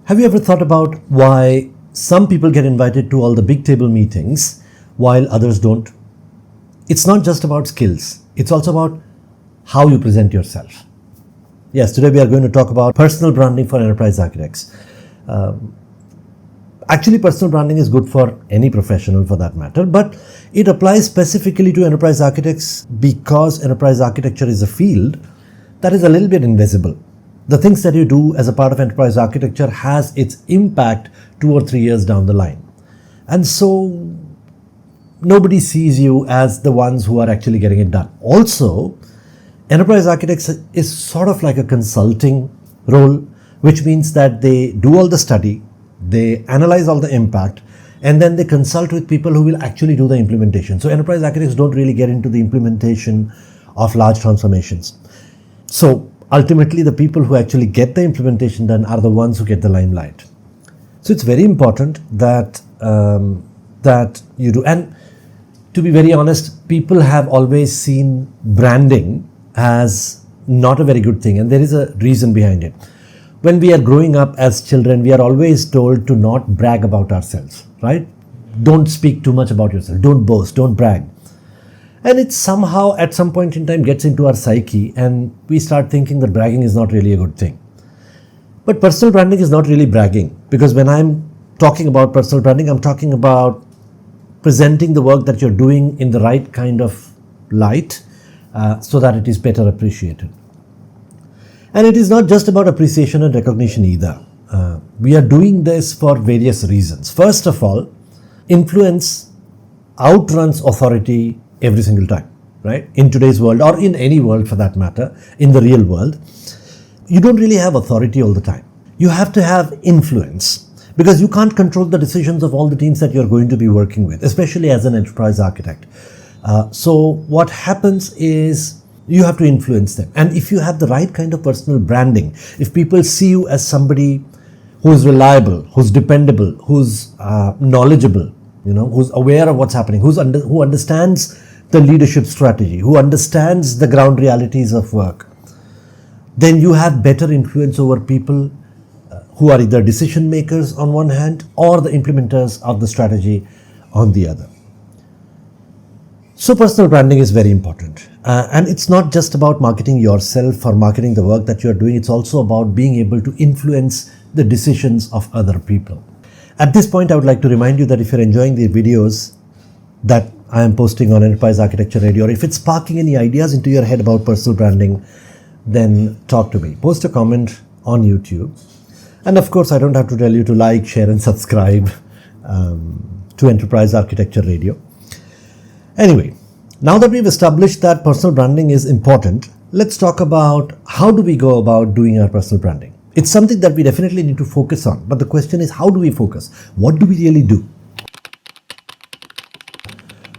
Have you ever thought about why some people get invited to all the big table meetings while others don't? It's not just about skills. It's also about how you present yourself. Yes, today we are going to talk about personal branding for enterprise architects. Actually, personal branding is good for any professional for that matter, but it applies specifically to enterprise architects because enterprise architecture is a field that is a little bit invisible. The things that you do as a part of enterprise architecture has its impact 2 or 3 years down the line. And so nobody sees you as the ones who are actually getting it done. Also, enterprise architects is sort of like a consulting role, which means that they do all the study, they analyze all the impact, and then they consult with people who will actually do the implementation. So enterprise architects don't really get into the implementation of large transformations. So ultimately, the people who actually get the implementation done are the ones who get the limelight. So it's very important that that you do. And to be very honest, people have always seen branding as not a very good thing, and there is a reason behind it. When we are growing up as children, we are always told to not brag about ourselves, right? Don't speak too much about yourself. Don't boast. Don't brag. And it somehow at some point in time gets into our psyche and we start thinking that bragging is not really a good thing. But personal branding is not really bragging, because when I'm talking about personal branding, I'm talking about presenting the work that you're doing in the right kind of light so that it is better appreciated. And it is not just about appreciation and recognition either. We are doing this for various reasons. First of all, influence outruns authority every single time, right? In today's world, or in any world for that matter, in the real world, you don't really have authority all the time. You have to have influence, because you can't control the decisions of all the teams that you're going to be working with, especially as an enterprise architect. So what happens is you have to influence them. And if you have the right kind of personal branding, if people see you as somebody who is reliable, who's dependable, who's knowledgeable, who's aware of what's happening, who understands the leadership strategy, who understands the ground realities of work, then you have better influence over people who are either decision makers on one hand or the implementers of the strategy on the other. So personal branding is very important. And it's not just about marketing yourself or marketing the work that you're doing. It's also about being able to influence the decisions of other people. At this point, I would like to remind you that if you're enjoying the videos that I am posting on Enterprise Architecture Radio, or if it's sparking any ideas into your head about personal branding, then talk to me. Post a comment on YouTube. And of course, I don't have to tell you to like, share and subscribe to Enterprise Architecture Radio. Anyway, now that we've established that personal branding is important, let's talk about how do we go about doing our personal branding. It's something that we definitely need to focus on. But the question is, how do we focus? What do we really do?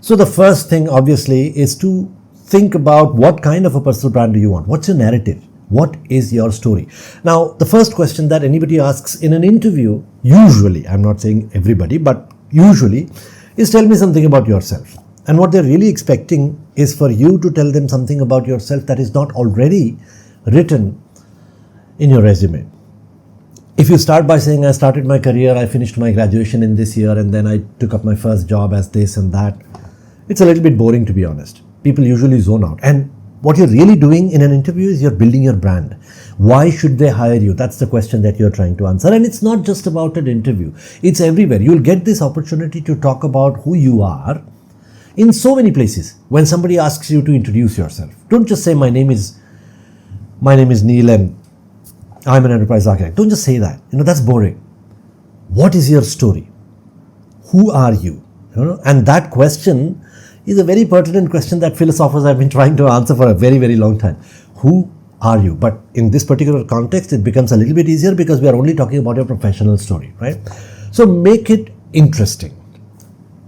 So the first thing, obviously, is to think about what kind of a personal brand do you want? What's your narrative? What is your story? Now, the first question that anybody asks in an interview, usually, I'm not saying everybody, but usually, is tell me something about yourself. And what they're really expecting is for you to tell them something about yourself that is not already written in your resume. If you start by saying, I started my career, I finished my graduation in this year, and then I took up my first job as this and that, it's a little bit boring, to be honest. People usually zone out. And what you're really doing in an interview is you're building your brand. Why should they hire you? That's the question that you're trying to answer. And it's not just about an interview. It's everywhere. You'll get this opportunity to talk about who you are in so many places. When somebody asks you to introduce yourself, don't just say, my name is Neil and I'm an enterprise architect. Don't just say that. That's boring. What is your story? Who are you? And that question is a very pertinent question that philosophers have been trying to answer for a very, very long time. Who are you? But in this particular context, it becomes a little bit easier because we are only talking about your professional story, right? So make it interesting.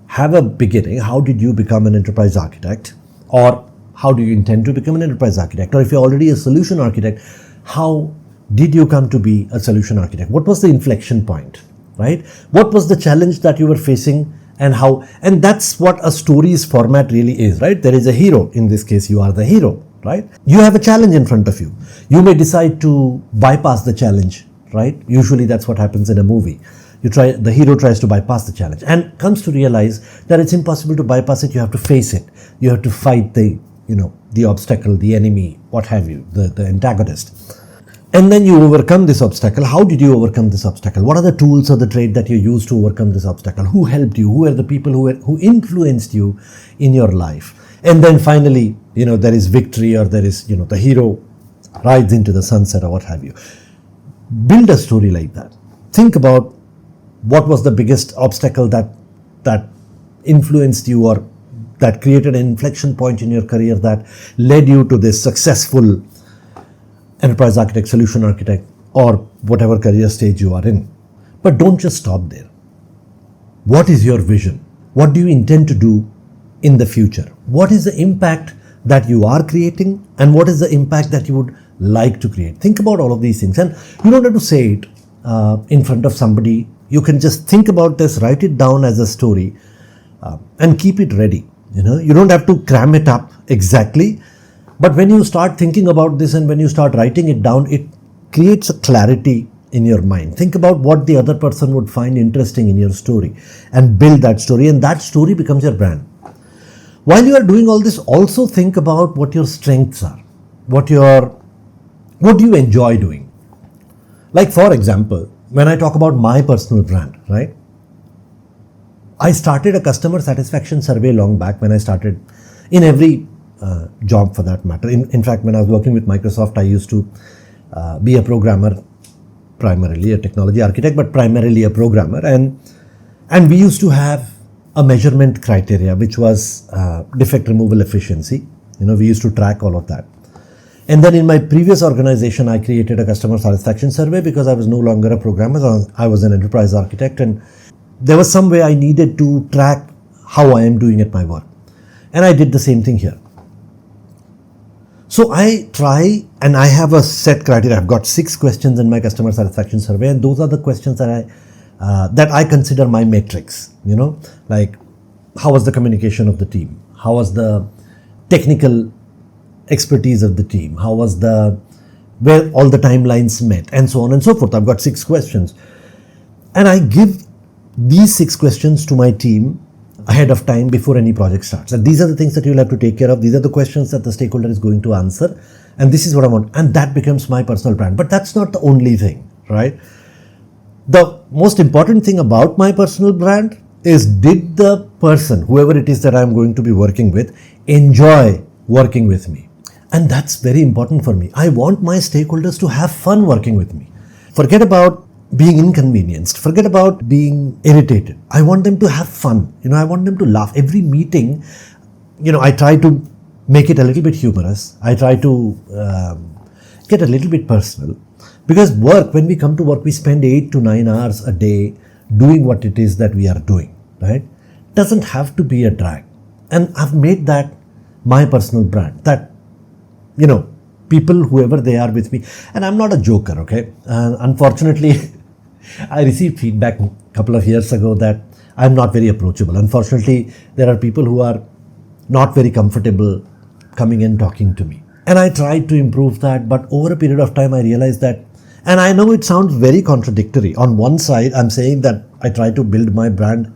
Have a beginning. How did you become an enterprise architect? Or how do you intend to become an enterprise architect? Or if you're already a solution architect, how did you come to be a solution architect? What was the inflection point, right? What was the challenge that you were facing? And how, and that's what a story's format really is, right? There is a hero. In this case, you are the hero, right? You have a challenge in front of you. You may decide to bypass the challenge right? Usually that's what happens in a movie. The hero tries to bypass the challenge and comes to realize that it's impossible to bypass it. You have to face it. You have to fight the obstacle, the enemy, what have you, the antagonist. And then you overcome this obstacle. How did you overcome this obstacle? What are the tools or the trade that you used to overcome this obstacle? Who helped you? Who are the people who influenced you in your life? And then finally, there is victory, or there is, the hero rides into the sunset or what have you. Build a story like that. Think about what was the biggest obstacle that influenced you, or that created an inflection point in your career that led you to this successful enterprise architect, solution architect, or whatever career stage you are in. But don't just stop there. What is your vision? What do you intend to do in the future? What is the impact that you are creating, and what is the impact that you would like to create? Think about all of these things, and you don't have to say it in front of somebody. You can just think about this, write it down as a story, and keep it ready. You don't have to cram it up exactly, but when you start thinking about this and when you start writing it down, it creates a clarity in your mind. Think about what the other person would find interesting in your story and build that story, and that story becomes your brand. While you are doing all this, also think about what your strengths are, what do you enjoy doing. Like, for example, when I talk about my personal brand, right? I started a customer satisfaction survey long back when I started in every job for that matter. In fact, when I was working with Microsoft, I used to be a programmer, primarily a technology architect, but primarily a programmer. And we used to have a measurement criteria, which was defect removal efficiency. We used to track all of that. And then in my previous organization, I created a customer satisfaction survey because I was no longer a programmer. I was an enterprise architect, and there was some way I needed to track how I am doing at my work. And I did the same thing here. So I try, and I have a set criteria. I've got 6 questions in my customer satisfaction survey, and those are the questions that I consider my metrics. Like, how was the communication of the team? How was the technical expertise of the team? How was where all the timelines met, and so on and so forth. I've got 6 questions, and I give these 6 questions to my team ahead of time before any project starts. And these are the things that you'll have to take care of. These are the questions that the stakeholder is going to answer, and this is what I want. And that becomes my personal brand. But that's not the only thing, right? The most important thing about my personal brand is, did the person, whoever it is that I'm going to be working with, enjoy working with me? And that's very important for me. I want my stakeholders to have fun working with me. Forget about being inconvenienced. Forget about being irritated. I want them to have fun. I want them to laugh. Every meeting, I try to make it a little bit humorous. I try to get a little bit personal. Because when we come to work, we spend 8 to 9 hours a day doing what it is that we are doing, right? Doesn't have to be a drag. And I've made that my personal brand, that, people, whoever they are with me. And I'm not a joker, okay? Unfortunately, I received feedback a couple of years ago that I'm not very approachable. Unfortunately, there are people who are not very comfortable coming and talking to me. And I tried to improve that, but over a period of time, I realized that, and I know it sounds very contradictory. On one side, I'm saying that I try to build my brand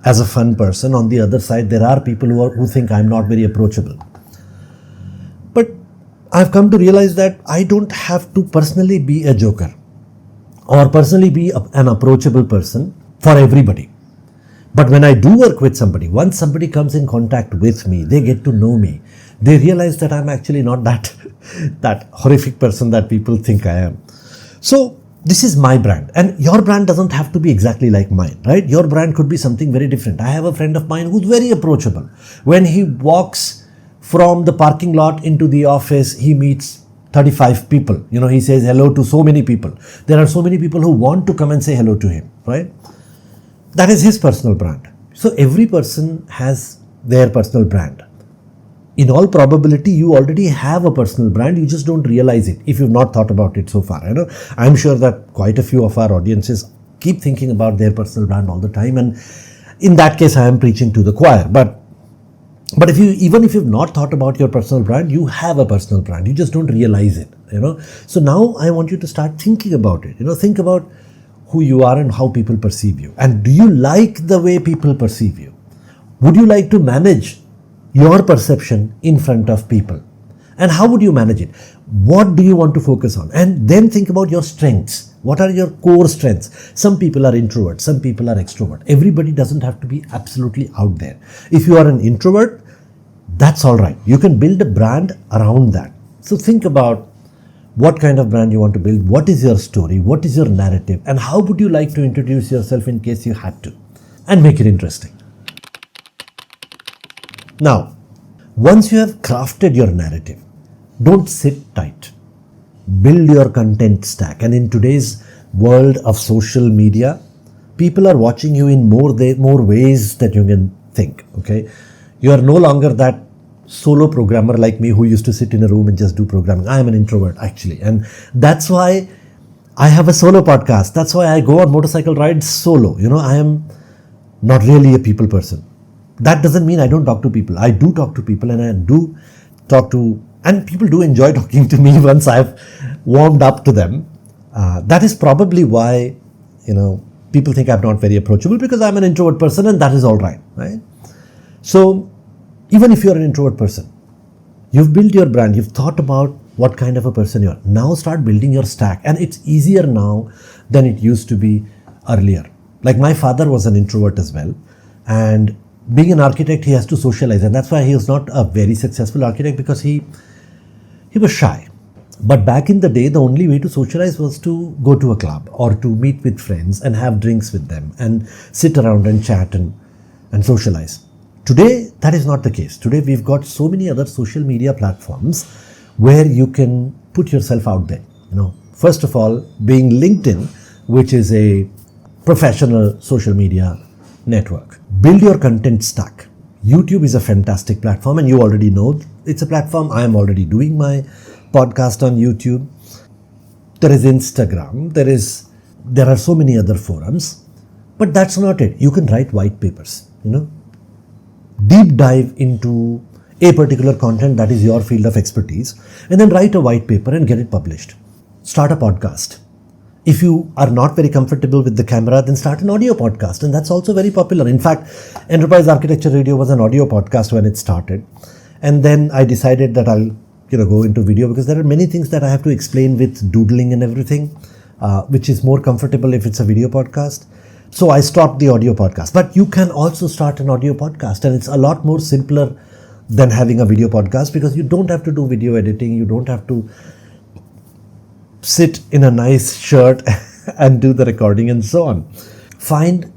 as a fun person. On the other side, there are people who think I'm not very approachable. But I've come to realize that I don't have to personally be a joker or personally be an approachable person for everybody. But when I do work with somebody, once somebody comes in contact with me, they get to know me, they realize that I'm actually not that horrific person that people think I am. So this is my brand, and your brand doesn't have to be exactly like mine, right? Your brand could be something very different. I have a friend of mine who's very approachable. When he walks from the parking lot into the office, he meets 35 people. He says hello to so many people. There are so many people who want to come and say hello to him, right? That is his personal brand. So every person has their personal brand. In all probability, you already have a personal brand. You just don't realize it if you've not thought about it so far. I'm sure that quite a few of our audiences keep thinking about their personal brand all the time. And in that case, I am preaching to the choir. But But even if you've not thought about your personal brand, you have a personal brand. You just don't realize it, So now I want you to start thinking about it. Think about who you are and how people perceive you. And do you like the way people perceive you? Would you like to manage your perception in front of people? And how would you manage it? What do you want to focus on? And then think about your strengths. What are your core strengths? Some people are introverts, some people are extrovert. Everybody doesn't have to be absolutely out there. If you are an introvert, that's all right. You can build a brand around that. So think about what kind of brand you want to build, what is your story, what is your narrative, and how would you like to introduce yourself in case you had to, and make it interesting. Now, once you have crafted your narrative, don't sit tight. Build your content stack. And in today's world of social media, people are watching you in more ways that you can think. Okay, you are no longer that solo programmer like me who used to sit in a room and just do programming. I am an introvert actually, and that's why I have a solo podcast. That's why I go on motorcycle rides solo. I am not really a people person. That doesn't mean I don't talk to people. I do talk to people, and I do talk to, and people do enjoy talking to me once I've warmed up to them. That is probably why, people think I'm not very approachable, because I'm an introvert person, and that is all right, right? So even if you're an introvert person, you've built your brand, you've thought about what kind of a person you are. Now start building your stack. And it's easier now than it used to be earlier. Like my father was an introvert as well. And being an architect, he has to socialize. And that's why he was not a very successful architect, because he was shy. But back in the day, the only way to socialize was to go to a club or to meet with friends and have drinks with them and sit around and chat and socialize. Today, that is not the case. Today, we've got so many other social media platforms where you can put yourself out there. First of all, being LinkedIn, which is a professional social media network. Build your content stack. YouTube is a fantastic platform, and you already know it's a platform. I am already doing my podcast on YouTube. There is Instagram. There are so many other forums, but that's not it. You can write white papers, deep dive into a particular content that is your field of expertise, and then write a white paper and get it published. Start a podcast. If you are not very comfortable with the camera, then start an audio podcast, and that's also very popular. In fact, Enterprise Architecture Radio was an audio podcast when it started, and then I decided that I'll go into video, because there are many things that I have to explain with doodling and everything, which is more comfortable if it's a video podcast. So I stopped the audio podcast. But you can also start an audio podcast, and it's a lot more simpler than having a video podcast, because you don't have to do video editing. You don't have to sit in a nice shirt and do the recording and so on. Find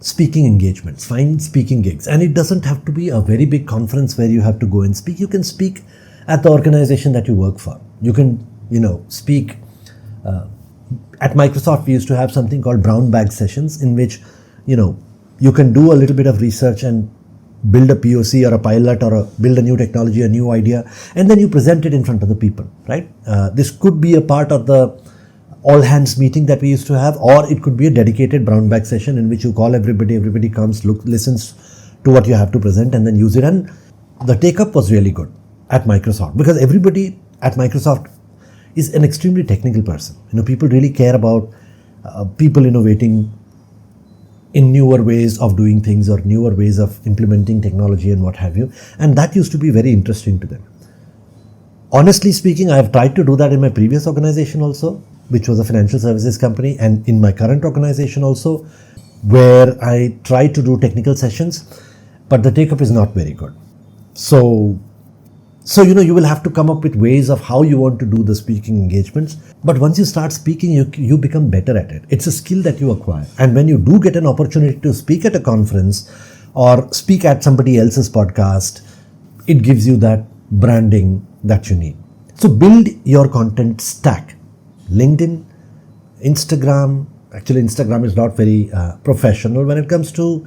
speaking engagements, find speaking gigs. And it doesn't have to be a very big conference where you have to go and speak. You can speak at the organization that you work for. You can, speak. At Microsoft, we used to have something called brown bag sessions, in which, you can do a little bit of research and build a POC or a pilot or build a new technology, a new idea, and then you present it in front of the people, right? This could be a part of the all hands meeting that we used to have, or it could be a dedicated brown bag session in which you call everybody comes, listens to what you have to present, and then use it. And the take up was really good at Microsoft, because everybody at Microsoft is an extremely technical person. People really care about people innovating in newer ways of doing things or newer ways of implementing technology and what have you. And that used to be very interesting to them. Honestly speaking, I have tried to do that in my previous organization also, which was a financial services company, and in my current organization also, where I try to do technical sessions, but the take-up is not very good. So you will have to come up with ways of how you want to do the speaking engagements. But once you start speaking, you become better at it. It's a skill that you acquire. And when you do get an opportunity to speak at a conference or speak at somebody else's podcast, it gives you that branding that you need. So build your content stack. LinkedIn, Instagram. Actually, Instagram is not very professional when it comes to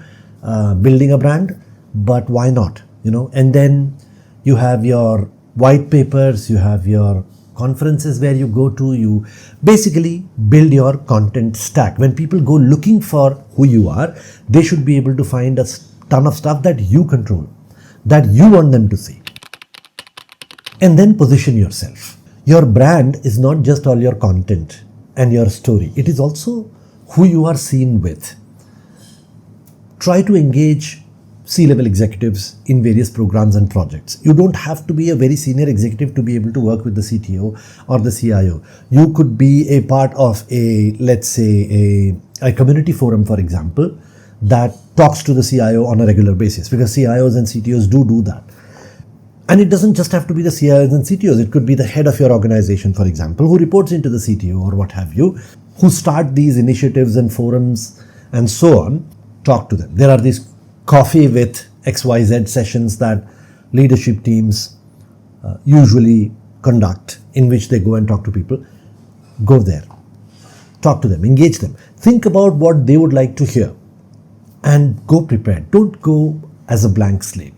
building a brand, but why not? And then you have your white papers, you have your conferences where you go to, you basically build your content stack. When people go looking for who you are, they should be able to find a ton of stuff that you control, that you want them to see. And then position yourself. Your brand is not just all your content and your story. It is also who you are seen with. Try to engage C-level executives in various programs and projects. You don't have to be a very senior executive to be able to work with the CTO or the CIO. You could be a part of a, let's say, a community forum, for example, that talks to the CIO on a regular basis, because CIOs and CTOs do that. And it doesn't just have to be the CIOs and CTOs. It could be the head of your organization, for example, who reports into the CTO or what have you, who start these initiatives and forums and so on. Talk to them. There are these coffee with XYZ sessions that leadership teams usually conduct, in which they go and talk to people. Go there. Talk to them. Engage them. Think about what they would like to hear and go prepared. Don't go as a blank slate.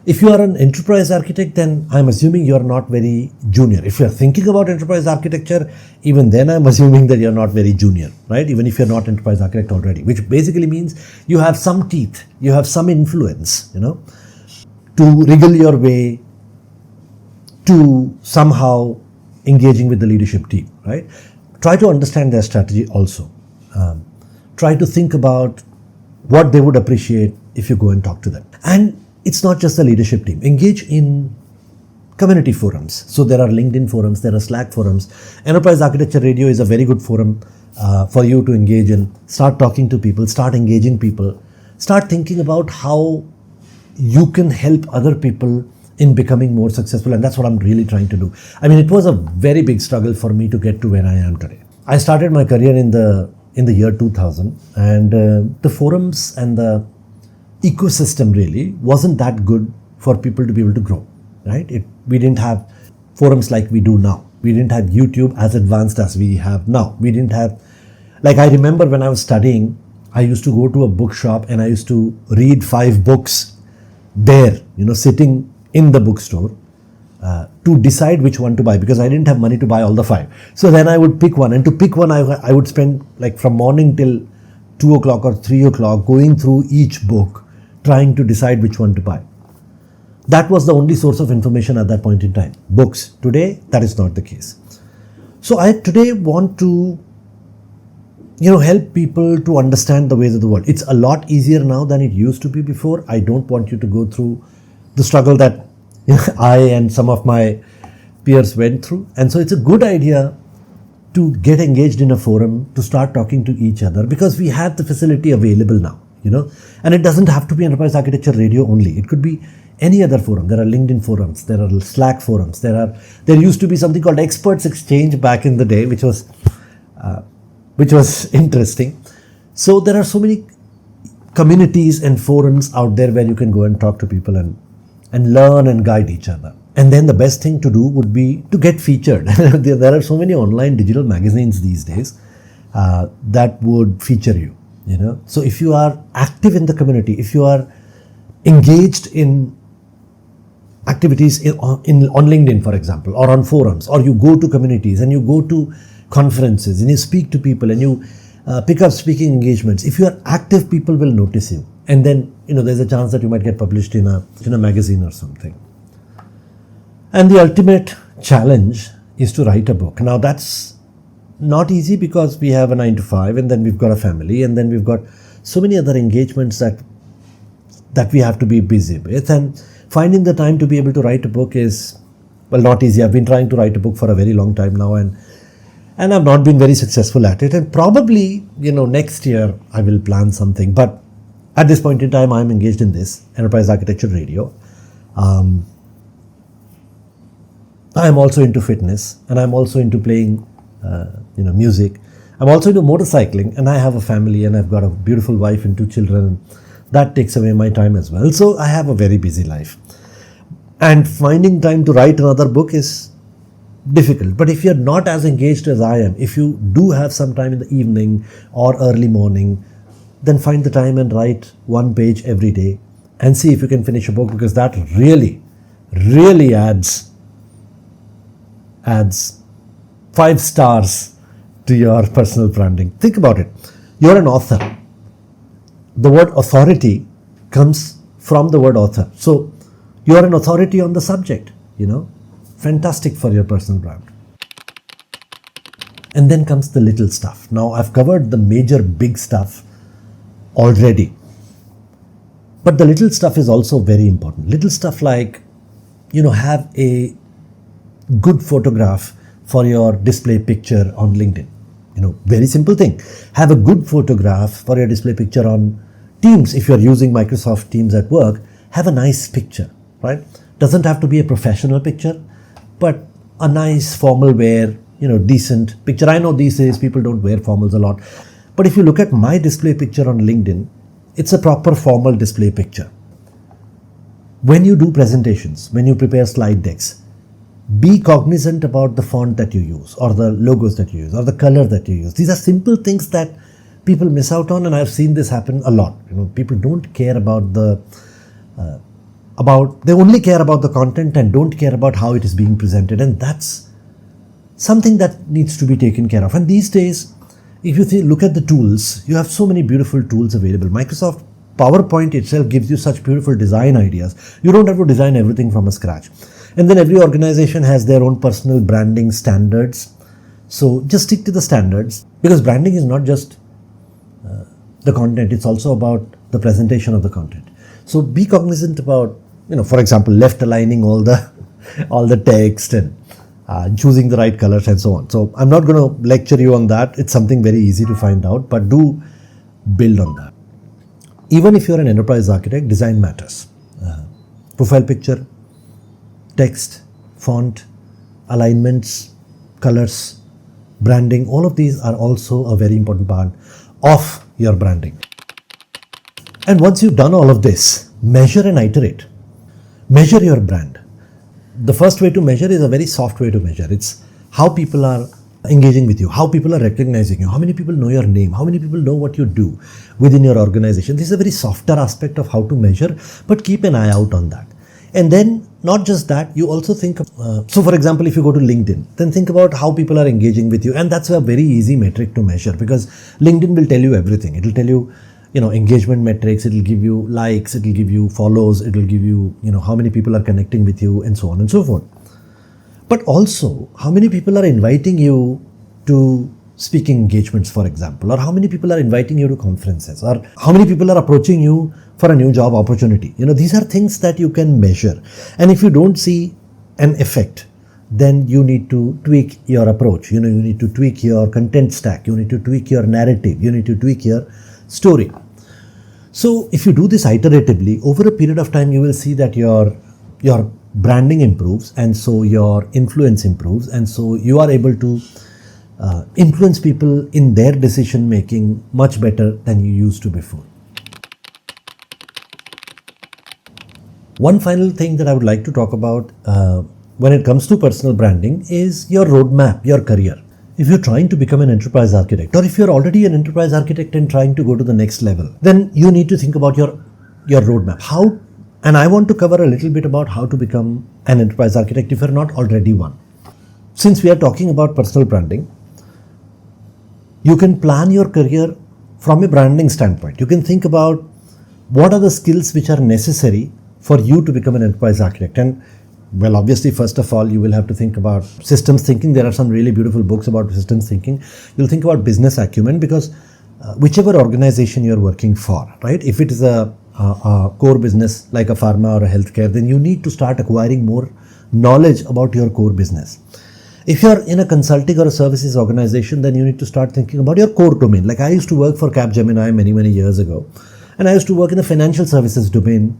If you are an enterprise architect, then I'm assuming you're not very junior. If you're thinking about enterprise architecture, even then I'm assuming that you're not very junior, right? Even if you're not enterprise architect already, which basically means you have some teeth, you have some influence, to wriggle your way to somehow engaging with the leadership team, right? Try to understand their strategy also. Try to think about what they would appreciate if you go and talk to them. And it's not just the leadership team. Engage in community forums. So there are LinkedIn forums, there are Slack forums. Enterprise Architecture Radio is a very good forum for you to engage in. Start talking to people, start engaging people. Start thinking about how you can help other people in becoming more successful. And that's what I'm really trying to do. I mean, it was a very big struggle for me to get to where I am today. I started my career in the year 2000, and the forums and the ecosystem really wasn't that good for people to be able to grow, right? We didn't have forums like we do now. We didn't have YouTube as advanced as we have now. We didn't have, like, I remember when I was studying, I used to go to a bookshop and I used to read 5 books there, sitting in the bookstore to decide which one to buy, because I didn't have money to buy all the 5. So then I would pick one, and to pick one I would spend like from morning till 2 o'clock or 3 o'clock going through each book, trying to decide which one to buy. That was the only source of information at that point in time. Books. Today, that is not the case. So I today want to, help people to understand the ways of the world. It's a lot easier now than it used to be before. I don't want you to go through the struggle that I and some of my peers went through. And so it's a good idea to get engaged in a forum, to start talking to each other, because we have the facility available now. And it doesn't have to be Enterprise Architecture Radio only. It could be any other forum. There are LinkedIn forums, there are Slack forums, there used to be something called Experts Exchange back in the day, which was interesting. So there are so many communities and forums out there where you can go and talk to people and learn and guide each other. And then the best thing to do would be to get featured. There are so many online digital magazines these days that would feature you. So if you are active in the community, if you are engaged in activities on LinkedIn, for example, or on forums, or you go to communities and you go to conferences and you speak to people and you pick up speaking engagements, if you are active, people will notice you. And then, there's a chance that you might get published in a magazine or something. And the ultimate challenge is to write a book. Now that's not easy, because we have a 9 to 5, and then we've got a family, and then we've got so many other engagements that we have to be busy with. And finding the time to be able to write a book is, well, not easy. I've been trying to write a book for a very long time now, and I've not been very successful at it. And probably, next year I will plan something. But at this point in time, I'm engaged in this Enterprise Architecture Radio. I'm also into fitness, and I'm also into playing music. I'm also into motorcycling, and I have a family, and I've got a beautiful wife and 2 children. That takes away my time as well. So I have a very busy life. And finding time to write another book is difficult. But if you're not as engaged as I am, if you do have some time in the evening or early morning, then find the time and write 1 page every day and see if you can finish a book, because that really, really adds 5 stars to your personal branding. Think about it. You're an author. The word authority comes from the word author. So you are an authority on the subject, fantastic for your personal brand. And then comes the little stuff. Now I've covered the major big stuff already, but the little stuff is also very important. Little stuff like, have a good photograph for your display picture on LinkedIn. Very simple thing. Have a good photograph for your display picture on Teams. If you're using Microsoft Teams at work, have a nice picture, right? Doesn't have to be a professional picture, but a nice formal wear, decent picture. I know these days people don't wear formals a lot, but if you look at my display picture on LinkedIn, it's a proper formal display picture. When you do presentations, when you prepare slide decks, be cognizant about the font that you use, or the logos that you use, or the color that you use. These are simple things that people miss out on, and I've seen this happen a lot. People don't care about they only care about the content and don't care about how it is being presented, and that's something that needs to be taken care of. And these days, if you look at the tools, you have so many beautiful tools available. Microsoft PowerPoint itself gives you such beautiful design ideas. You don't have to design everything from scratch. And then every organization has their own personal branding standards. So just stick to the standards, because branding is not just the content, it's also about the presentation of the content. So be cognizant about, for example, left aligning all the text and choosing the right colors and so on. So I'm not going to lecture you on that. It's something very easy to find out, but do build on that. Even if you're an enterprise architect, design matters. Profile picture, text, font, alignments, colors, branding, all of these are also a very important part of your branding. And once you've done all of this, measure and iterate. Measure your brand. The first way to measure is a very soft way to measure. It's how people are engaging with you, how people are recognizing you, how many people know your name, how many people know what you do within your organization. This is a very softer aspect of how to measure, but keep an eye out on that. And then not just that, you also think of, so for example, if you go to LinkedIn, then think about how people are engaging with you. And that's a very easy metric to measure, because LinkedIn will tell you everything. It will tell you, engagement metrics, it will give you likes, it will give you follows, it will give you, how many people are connecting with you and so on and so forth. But also how many people are inviting you to speaking engagements, for example, or how many people are inviting you to conferences, or how many people are approaching you for a new job opportunity. These are things that you can measure. And if you don't see an effect, then you need to tweak your approach. You need to tweak your content stack. You need to tweak your narrative. You need to tweak your story. So if you do this iteratively, over a period of time, you will see that your branding improves, and so your influence improves, and so you are able to influence people in their decision making much better than you used to before. One final thing that I would like to talk about when it comes to personal branding is your roadmap, your career. If you're trying to become an enterprise architect, or if you're already an enterprise architect and trying to go to the next level, then you need to think about your roadmap. And I want to cover a little bit about how to become an enterprise architect if you're not already one. Since we are talking about personal branding, you can plan your career from a branding standpoint. You can think about what are the skills which are necessary for you to become an enterprise architect. And well, obviously, first of all, you will have to think about systems thinking. There are some really beautiful books about systems thinking. You'll think about business acumen, because whichever organization you're working for, right? If it is a core business like a pharma or a healthcare, then you need to start acquiring more knowledge about your core business. If you're in a consulting or a services organization, then you need to start thinking about your core domain. Like I used to work for Capgemini many years ago, and I used to work in the financial services domain,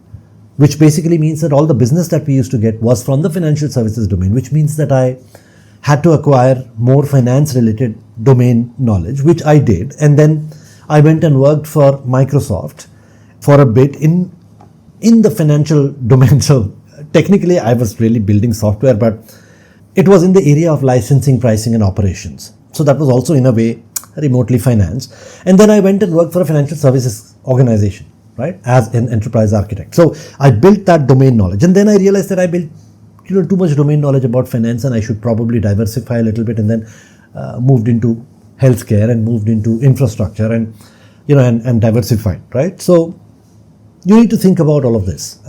which basically means that all the business that we used to get was from the financial services domain, which means that I had to acquire more finance related domain knowledge, which I did. And then I went and worked for Microsoft for a bit in the financial domain. So technically I was really building software, but it was in the area of licensing, pricing and operations. So that was also in a way remotely financed. And then I went and worked for a financial services organization, right, as an enterprise architect. So I built that domain knowledge, and then I realized that I built too much domain knowledge about finance, and I should probably diversify a little bit, and then moved into healthcare and moved into infrastructure and and diversified, right? So you need to think about all of this.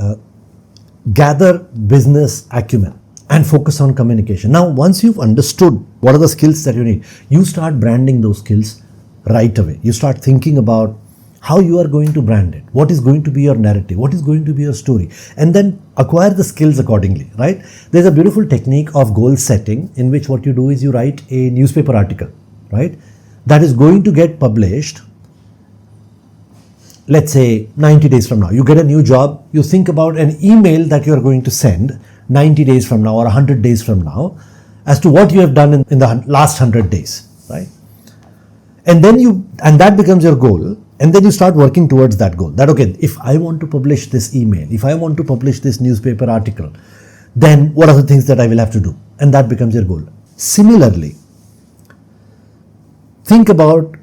Gather business acumen and focus on communication. Now, once you've understood what are the skills that you need, you start branding those skills right away. You start thinking about how you are going to brand it, what is going to be your narrative, what is going to be your story, and then acquire the skills accordingly, right? There's a beautiful technique of goal setting in which what you do is you write a newspaper article, right? That is going to get published, let's say 90 days from now. You get a new job, you think about an email that you are going to send 90 days from now or 100 days from now as to what you have done in the last 100 days, right? And that becomes your goal. And then you start working towards that goal. That, okay, if I want to publish this email, if I want to publish this newspaper article, then what are the things that I will have to do? And that becomes your goal. Similarly, think about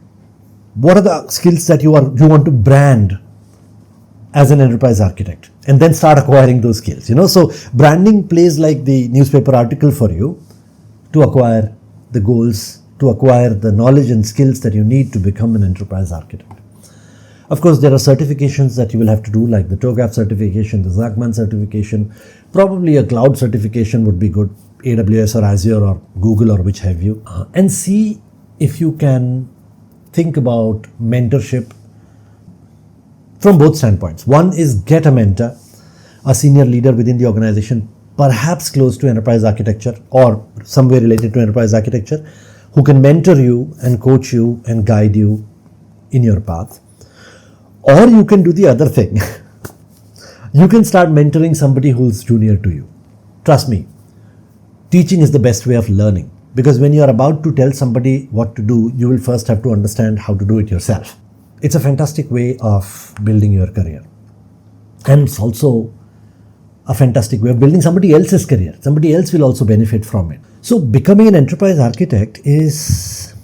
what are the skills that you want to brand as an enterprise architect, and then start acquiring those skills. So branding plays like the newspaper article for you to acquire the goals, to acquire the knowledge and skills that you need to become an enterprise architect. Of course, there are certifications that you will have to do, like the TOGAF certification, the Zachman certification. Probably a cloud certification would be good, AWS or Azure or Google or which have you. And see if you can think about mentorship from both standpoints. One is get a mentor, a senior leader within the organization, perhaps close to enterprise architecture or somewhere related to enterprise architecture, who can mentor you and coach you and guide you in your path. Or you can do the other thing. You can start mentoring somebody who's junior to you. Trust me, teaching is the best way of learning, because when you are about to tell somebody what to do, you will first have to understand how to do it yourself. It's a fantastic way of building your career. And it's also a fantastic way of building somebody else's career. Somebody else will also benefit from it. So becoming an enterprise architect is,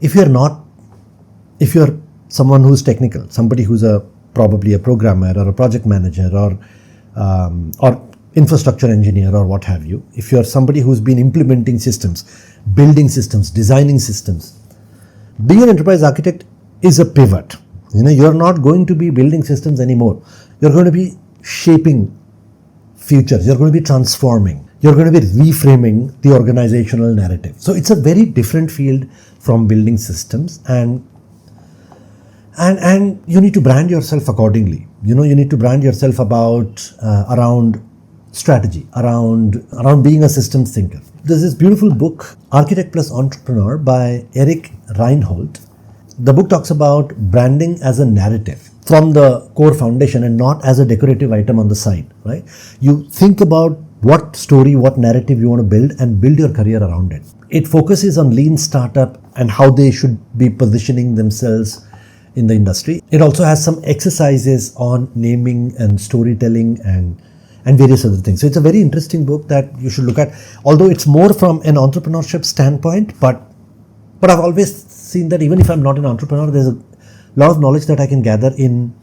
if you're someone who's technical, somebody who's probably a programmer or a project manager or infrastructure engineer or what have you, if you're somebody who's been implementing systems, building systems, designing systems, being an enterprise architect is a pivot. You're not going to be building systems anymore. You're going to be shaping futures. You're going to be transforming. You're going to be reframing the organizational narrative. So it's a very different field from building systems, and you need to brand yourself accordingly. You need to brand yourself around strategy, around being a systems thinker. There's this beautiful book, Architect Plus Entrepreneur by Reinholdt. The book talks about branding as a narrative from the core foundation and not as a decorative item on the side, right? You think about what story, what narrative you want to build and build your career around it. It focuses on lean startup and how they should be positioning themselves in the industry. It also has some exercises on naming and storytelling and various other things. So it's a very interesting book that you should look at, although it's more from an entrepreneurship standpoint, but I've always seen that even if I'm not an entrepreneur, there's a lot of knowledge that I can gather in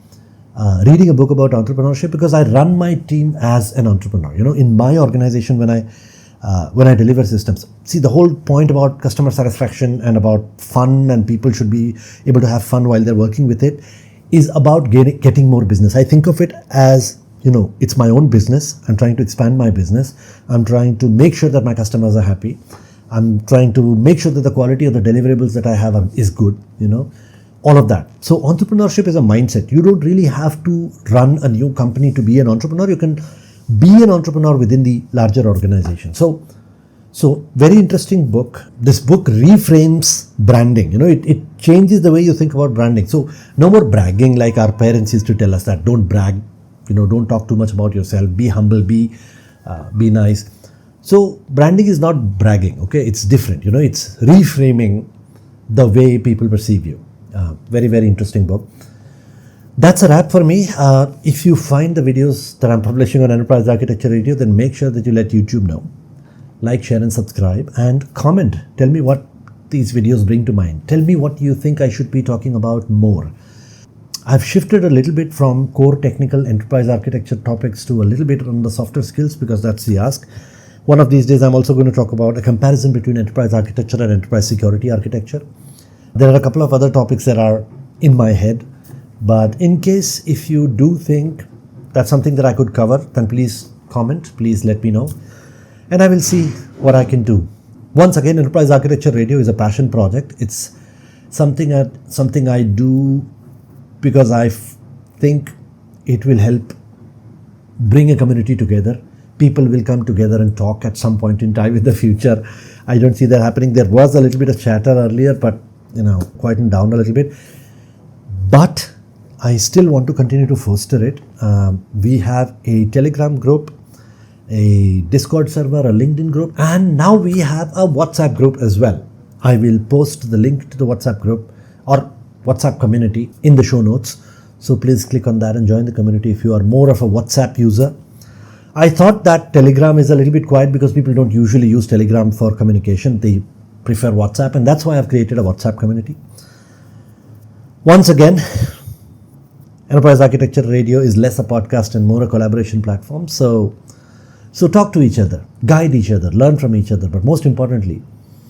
reading a book about entrepreneurship, because I run my team as an entrepreneur. In my organization, when I deliver systems, see, the whole point about customer satisfaction and about fun, and people should be able to have fun while they're working with it, is about getting more business. I think of it as, it's my own business. I'm trying to expand my business. I'm trying to make sure that my customers are happy. I'm trying to make sure that the quality of the deliverables that I have is good, all of that. So entrepreneurship is a mindset. You don't really have to run a new company to be an entrepreneur. You can be an entrepreneur within the larger organization. So very interesting book. This book reframes branding. It changes the way you think about branding. So no more bragging like our parents used to tell us that. Don't brag. Don't talk too much about yourself. Be humble. Be nice. So branding is not bragging. Okay, it's different. It's reframing the way people perceive you. Very, very interesting book. That's a wrap for me. If you find the videos that I'm publishing on Enterprise Architecture Radio, then make sure that you let YouTube know. Like, share and subscribe, and comment. Tell me what these videos bring to mind. Tell me what you think I should be talking about more. I've shifted a little bit from core technical enterprise architecture topics to a little bit on the softer skills, because that's the ask. One of these days, I'm also going to talk about a comparison between enterprise architecture and enterprise security architecture. There are a couple of other topics that are in my head But in case if you do think that's something that I could cover, then please comment, please let me know, and I will see what I can do. Once again, Enterprise Architecture Radio is a passion project. It's something I do because I think it will help bring a community together. People will come together and talk at some point in time in the future. I don't see that happening. There was a little bit of chatter earlier, but quietened down a little bit. But I still want to continue to foster it. We have a Telegram group, a Discord server, a LinkedIn group, and now we have a WhatsApp group as well. I will post the link to the WhatsApp group or WhatsApp community in the show notes. So please click on that and join the community if you are more of a WhatsApp user. I thought that Telegram is a little bit quiet because people don't usually use Telegram for communication. They prefer WhatsApp, and that's why I've created a WhatsApp community. Once again, Enterprise Architecture Radio is less a podcast and more a collaboration platform. So talk to each other, guide each other, learn from each other, but most importantly,